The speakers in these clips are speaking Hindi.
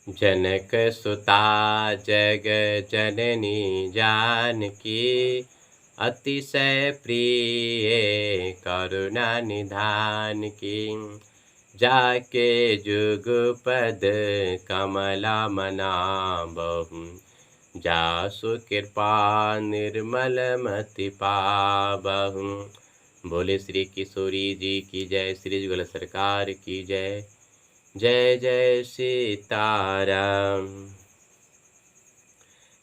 जनक सुता जग जननी जानकी, अतिशय प्रिय करुणा निधान की। जाके जुगपद कमला मनाबहु, जासु कृपा निर्मल मति पाबहु। बोले श्री किशोरी जी की जय, श्री जुगल सरकार की जय। जय जय सीताराम।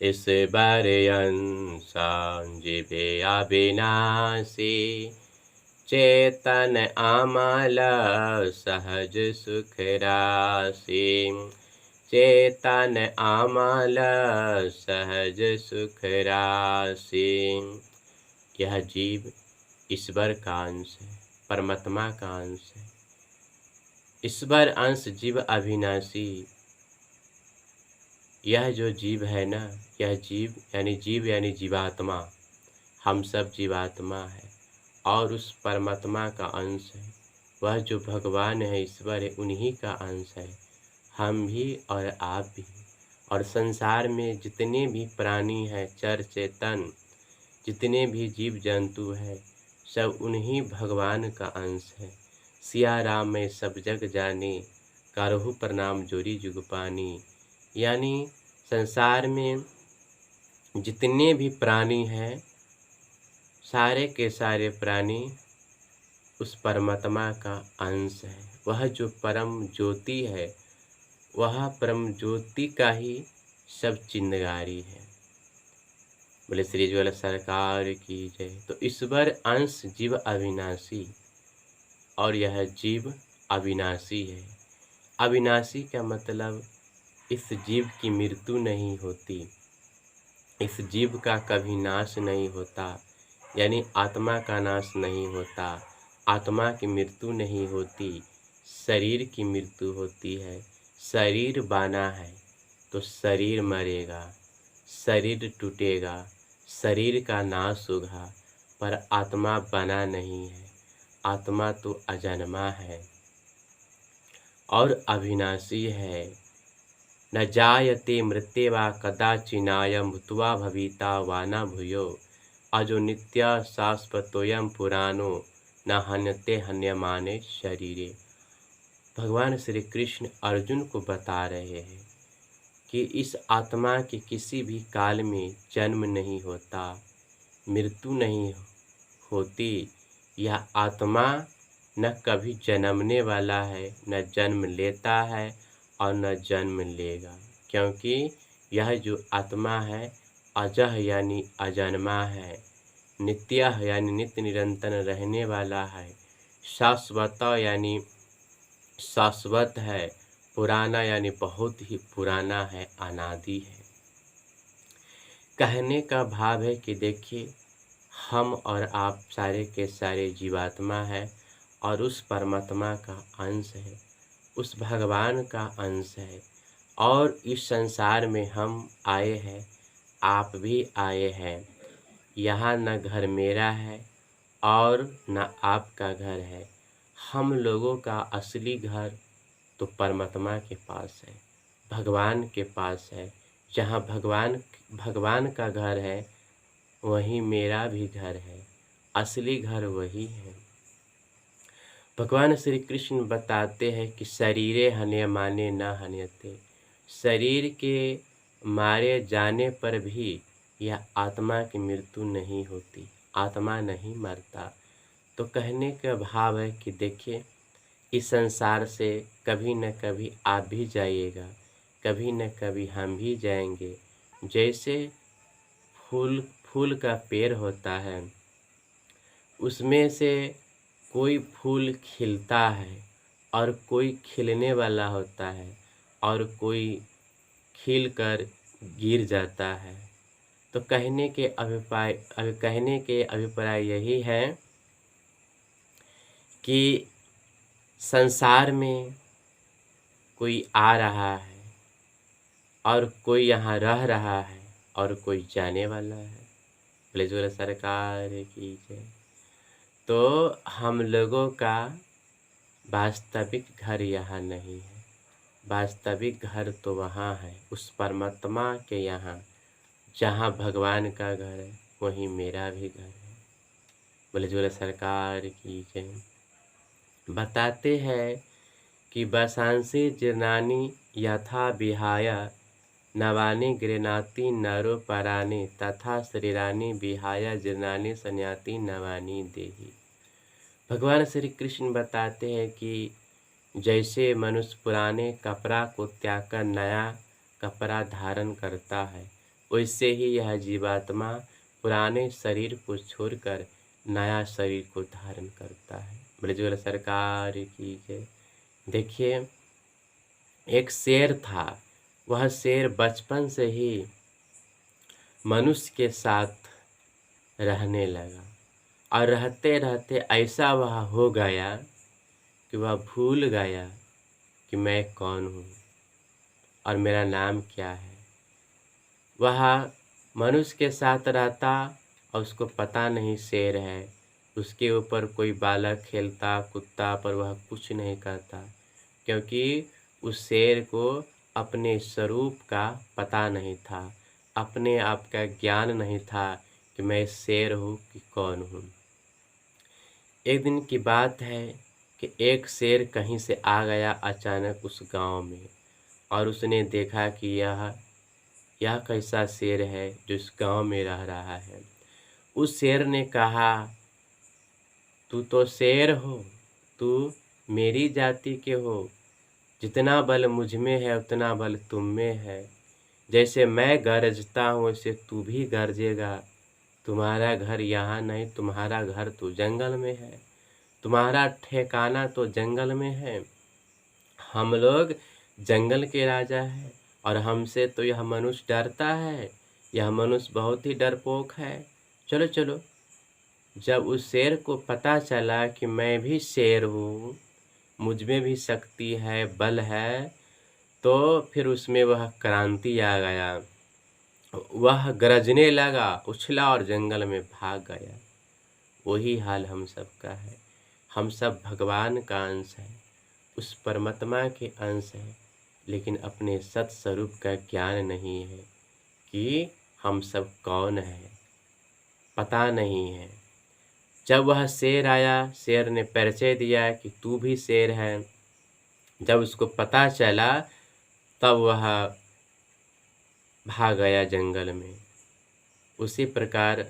इस बार संजीवे अविनाशी, चेतन अमल सहज सुख राशि। चेतन अमल सहज सुख राशि। यह जीव ईश्वर का अंश है, परमात्मा का अंश है। ईश्वर अंश जीव अविनाशी। यह जो जीव है ना, यह जीव यानी जीवात्मा। हम सब जीवात्मा है और उस परमात्मा का अंश है। वह जो भगवान है, ईश्वर है, उन्हीं का अंश है। हम भी और आप भी। और संसार में जितने भी प्राणी हैं, चर चेतन, जितने भी जीव जंतु हैं, सब उन्हीं भगवान का अंश है। सिया राम मैं सब जग जाने, करहु प्रणाम जोरी जुग पानी। यानी संसार में जितने भी प्राणी हैं, सारे के सारे प्राणी उस परमात्मा का अंश है। वह जो परम ज्योति है, वह परम ज्योति का ही सब चिन्हगारी है। बोले श्री ज्वाला सरकार की जय। तो ईश्वर अंश जीव अविनाशी, और यह जीव अविनाशी है। अविनाशी का मतलब इस जीव की मृत्यु नहीं होती, इस जीव का कभी नाश नहीं होता। यानी आत्मा का नाश नहीं होता, आत्मा की मृत्यु नहीं होती, शरीर की मृत्यु होती है। शरीर बना है तो शरीर मरेगा, शरीर टूटेगा, शरीर का नाश होगा, पर आत्मा बना नहीं है। आत्मा तो अजन्मा है और अविनाशी है। न जायते मृत्येवा कदाचिनायं भूत्वा भविता वा न भूयो, अजो नित्य शाश्वतोयं पुराणो न हन्यते हन्यमाने शरीरे। भगवान श्री कृष्ण अर्जुन को बता रहे हैं कि इस आत्मा के किसी भी काल में जन्म नहीं होता, मृत्यु नहीं होती। यह आत्मा न कभी जन्मने वाला है, न जन्म लेता है और न जन्म लेगा, क्योंकि यह जो आत्मा है अजह यानी अजन्मा है, नित्य यानी नित्य निरंतर रहने वाला है, शाश्वत यानी शाश्वत है, पुराना यानी बहुत ही पुराना है, अनादि है। कहने का भाव है कि देखिए, हम और आप सारे के सारे जीवात्मा है और उस परमात्मा का अंश है, उस भगवान का अंश है। और इस संसार में हम आए हैं, आप भी आए हैं। यहाँ न घर मेरा है और न आपका घर है। हम लोगों का असली घर तो परमात्मा के पास है, भगवान के पास है। जहाँ भगवान का घर है, वहीं मेरा भी घर है, असली घर वही है। भगवान श्री कृष्ण बताते हैं कि शरीरे हन्यमाने न हन्यते। शरीर के मारे जाने पर भी यह आत्मा की मृत्यु नहीं होती, आत्मा नहीं मरता। तो कहने का भाव है कि देखिए, इस संसार से कभी न कभी आप भी जाइएगा, कभी न कभी हम भी जाएंगे। जैसे फूल का पेड़ होता है, उसमें से कोई फूल खिलता है और कोई खिलने वाला होता है और कोई खिलकर गिर जाता है। तो कहने के अभिप्राय यही है कि संसार में कोई आ रहा है और कोई यहाँ रह रहा है और कोई जाने वाला है। बोले सरकार की जय। तो हम लोगों का वास्तविक घर यहाँ नहीं है, वास्तविक घर तो वहाँ है, उस परमात्मा के यहाँ, जहाँ भगवान का घर है वहीं मेरा भी घर है। बोले जो सरकार की जय। बताते हैं कि बसांसी जीर्णानि यथा विहाय नवानि गृह्णाति नरो परानि तथा शरीरानि विहाय जीर्णानि संयाति नवानि देहि। भगवान श्री कृष्ण बताते हैं कि जैसे मनुष्य पुराने कपड़ा को त्याग कर नया कपड़ा धारण करता है, वैसे ही यह जीवात्मा पुराने शरीर को छोड़कर नया शरीर को धारण करता है। ब्रजवल सरकार की जय। देखिए, एक शेर था, वह शेर बचपन से ही मनुष्य के साथ रहने लगा और रहते रहते ऐसा वह हो गया कि वह भूल गया कि मैं कौन हूँ और मेरा नाम क्या है। वह मनुष्य के साथ रहता और उसको पता नहीं शेर है, उसके ऊपर कोई बालक खेलता कुत्ता पर वह कुछ नहीं कहता, क्योंकि उस शेर को अपने स्वरूप का पता नहीं था, अपने आप का ज्ञान नहीं था कि मैं शेर हूँ कि कौन हूँ। एक दिन की बात है कि एक शेर कहीं से आ गया अचानक उस गांव में और उसने देखा कि यह कैसा शेर है जो इस गांव में रह रहा है। उस शेर ने कहा, तू तो शेर हो, तू मेरी जाति के हो, जितना बल मुझ में है उतना बल तुम में है। जैसे मैं गरजता हूँ वैसे तू भी गरजेगा। तुम्हारा घर यहाँ नहीं, तुम्हारा घर तो जंगल में है, तुम्हारा ठिकाना तो जंगल में है। हम लोग जंगल के राजा हैं और हमसे तो यह मनुष्य डरता है, यह मनुष्य बहुत ही डरपोक है। चलो चलो। जब उस शेर को पता चला कि मैं भी शेर हूँ, मुझ में भी शक्ति है, बल है, तो फिर उसमें वह क्रांति आ गया। वह गरजने लगा, उछला और जंगल में भाग गया। वही हाल हम सब का है। हम सब भगवान का अंश है, उस परमात्मा के अंश है, लेकिन अपने सत स्वरूप का ज्ञान नहीं है कि हम सब कौन है, पता नहीं है। जब वह शेर आया, शेर ने परिचय दिया कि तू भी शेर है। जब उसको पता चला तब वह भाग गया जंगल में। उसी प्रकार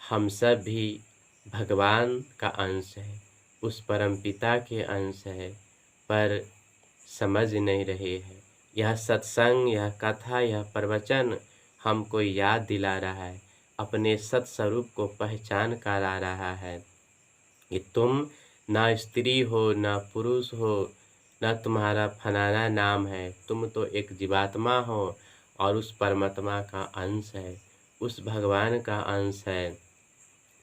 हम सब भी भगवान का अंश है, उस परमपिता के अंश है, पर समझ नहीं रहे हैं। यह सत्संग, यह कथा, यह प्रवचन हमको याद दिला रहा है, अपने सत स्वरूप को पहचान करा रहा है कि तुम ना स्त्री हो, ना पुरुष हो, ना तुम्हारा फलाना नाम है, तुम तो एक जीवात्मा हो और उस परमात्मा का अंश है, उस भगवान का अंश है।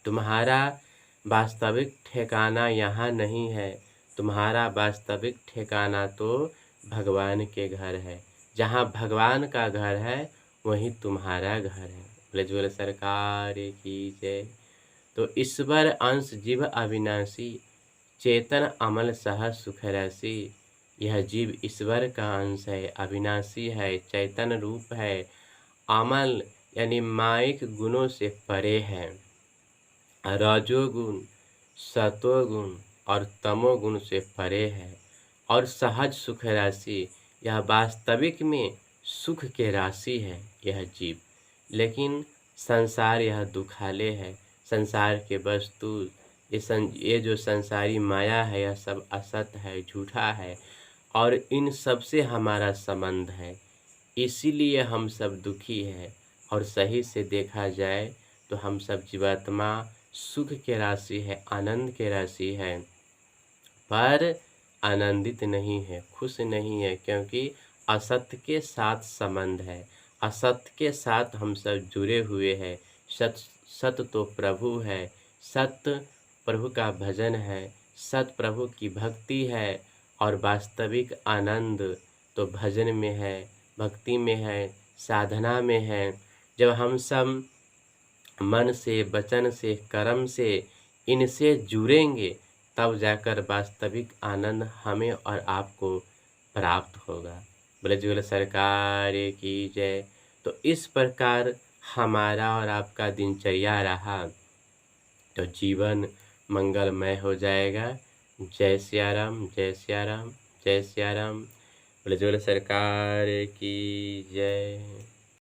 तुम्हारा वास्तविक ठिकाना यहाँ नहीं है, तुम्हारा वास्तविक ठिकाना तो भगवान के घर है। जहाँ भगवान का घर है वहीं तुम्हारा घर है। बोले सरकार की जय। तो ईश्वर अंश जीव अविनाशी, चेतन अमल सह सुख रसी। यह जीव ईश्वर का अंश है, अविनाशी है, चैतन्य रूप है, अमल यानी माइक गुणों से परे है। रजोगुण, सतोगुण और तमोगुण से परे है और सहज सुख राशि, यह वास्तविक में सुख के राशि है यह जीव। लेकिन संसार यह दुखाले है, संसार के वस्तु, ये जो संसारी माया है यह सब असत है, झूठा है और इन सब से हमारा संबंध है, इसीलिए हम सब दुखी है। और सही से देखा जाए तो हम सब जीवात्मा सुख के राशि है, आनंद के राशि है, पर आनंदित नहीं है, खुश नहीं है, क्योंकि असत्य के साथ संबंध है, असत्य के साथ हम सब जुड़े हुए हैं। सत्य तो प्रभु है, सत्य प्रभु का भजन है, सत्य प्रभु की भक्ति है और वास्तविक आनंद तो भजन में है, भक्ति में है, साधना में है। जब हम सब मन से, वचन से, कर्म से इनसे जुड़ेंगे तब जाकर वास्तविक आनंद हमें और आपको प्राप्त होगा। ब्रजवल सरकार की जय। तो इस प्रकार हमारा और आपका दिनचर्या रहा तो जीवन मंगलमय हो जाएगा। जय सिया राम, जय सिया राम, जय सिया राम। ब्रजवल सरकार की जय।